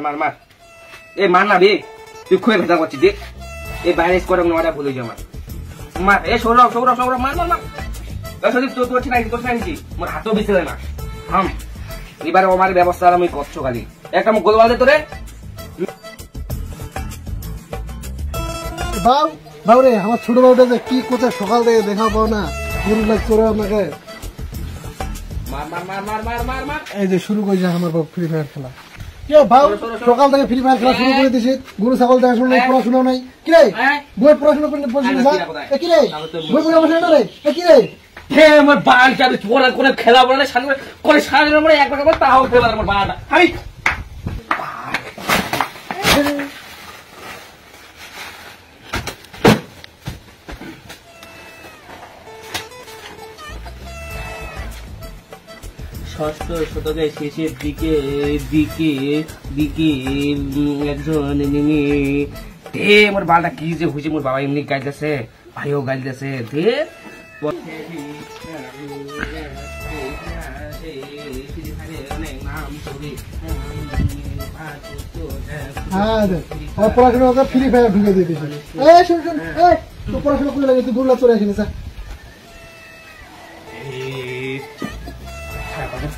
মার মার এ মার না রে তুই খুঁয়ে ভেজা করছিস যে এই বাইরে করে নোয়াটা ভুলে যা আমার মার এ সৌরভ সৌরভ সৌরভ মার মার মার সদীপ তোর তোর ঠিক নাকি মোর হাতও বেঁচে না থাম এবারে আমার ব্যবস্থা আমি করছো খালি একটা মুখ গোলবাল দে তোরে বাউ বাউ রে আমার ছোট বাবুটা যে কি কোথায় সকাল থেকে দেখা পাও না গরু লাগ চোরে আপনাকে মার মার মার মার মার মার মার এই যে শুরু করেছে আমার বাবু ফ্রি ফায়ার খেলা কে ভাও সকাল থেকে ফ্রি ফায়ার খেলা শুরু করে দিছিস গরু ছাগল দেখাশোনা নাই পড়াশোনা নাই কি রে বই পড়াশোনা করলে পড়ছিস না কি রে বই পড়াশোনা না রে কি রে হে আমার বাল চালু পড়া করে খেলা বলে সামনে করে সারা দিন আমরা একবার করে তাও খেলা আমার বালটা আমি ষষ্ঠ শতকের শেষের দিকে একজন নেমে দে আমার বালটা কি যে হয়েছে মোর বাবা এমনি গাইতেছে ভাইও গাইতেছে দে পড়াশোনা ফ্রি ফায়ার ঢুকে দিয়ে দিয়েছিল তো পড়াশোনা করে লাগে তুই গুলা চলে আসিনি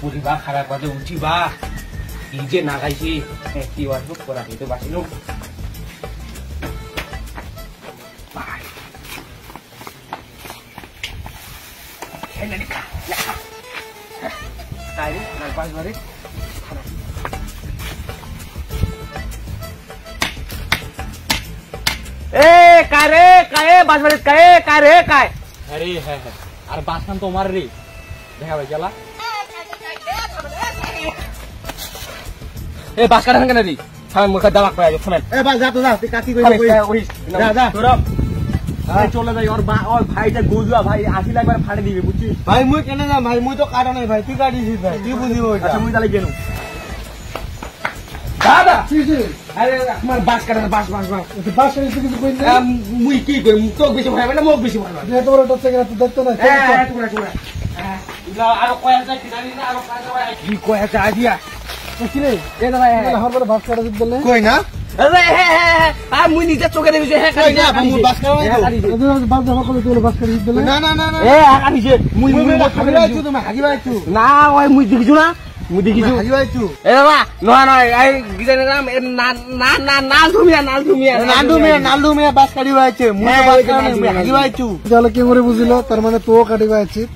পড়িবা খারাপ কাজে উঠিবা কি যে না গাইছি কি আসবো করা হইতে বাঁচিল আর বাসখান তোমার রে দেখা ভাই চলা এ বাস কাটা কেন রে সামনে মুখে দাবাক পাই যাচ্ছে শুনেন এ ভাই যা তো যা তুই কাটি কই যা যা চলে যাই ওর ভাইটা গুজুয়া ভাই 80 লাখ বার ফাড়ে দিবে বুঝছিস ভাই মুই কেন যা ভাই মুই তো কাটা নাই ভাই তুই কাটিছিস ভাই তুই বুঝিব আচ্ছা মুই তাহলে গেলুম দাদা কি কি আরে আমার বাস কাটা বাস বাস বাস বাস কিছু কই না মুই কি করি তোক বেশি ভয় না মোক বেশি ভয় যে তোর টচ্ছে কেন তুই দেখতো না হ্যাঁ তোমরা তোমরা আরো কয়েকটা কিনারি না আরো কি কয়েকটা আইডিয়া কি রে এ দাদা আমার বড় বাস কাটা দিতে বললে কই না আরে হ্যাঁ আর মুই নিজে চোখে দেখি হ্যাঁ কই না মুই বাস কাটা নাই তো বাস দেখা করে তুই বাস কাটা দিতে বললে না না না এ আকানিছে মুই হাগিবাইছু তুমি হাগিবাইছু না ওই মুই দেখিছু না মুই দেখিছু হাগিবাইছু এ বাবা নয় নয় এই গিজানের নাম না না না নালদুমিয়া বাস কাটিবাইছে মুই বাস কাটা নাই হাগিবাইছু তাহলে কি করে বুঝিল তার মানে তো কাটিবা উচিত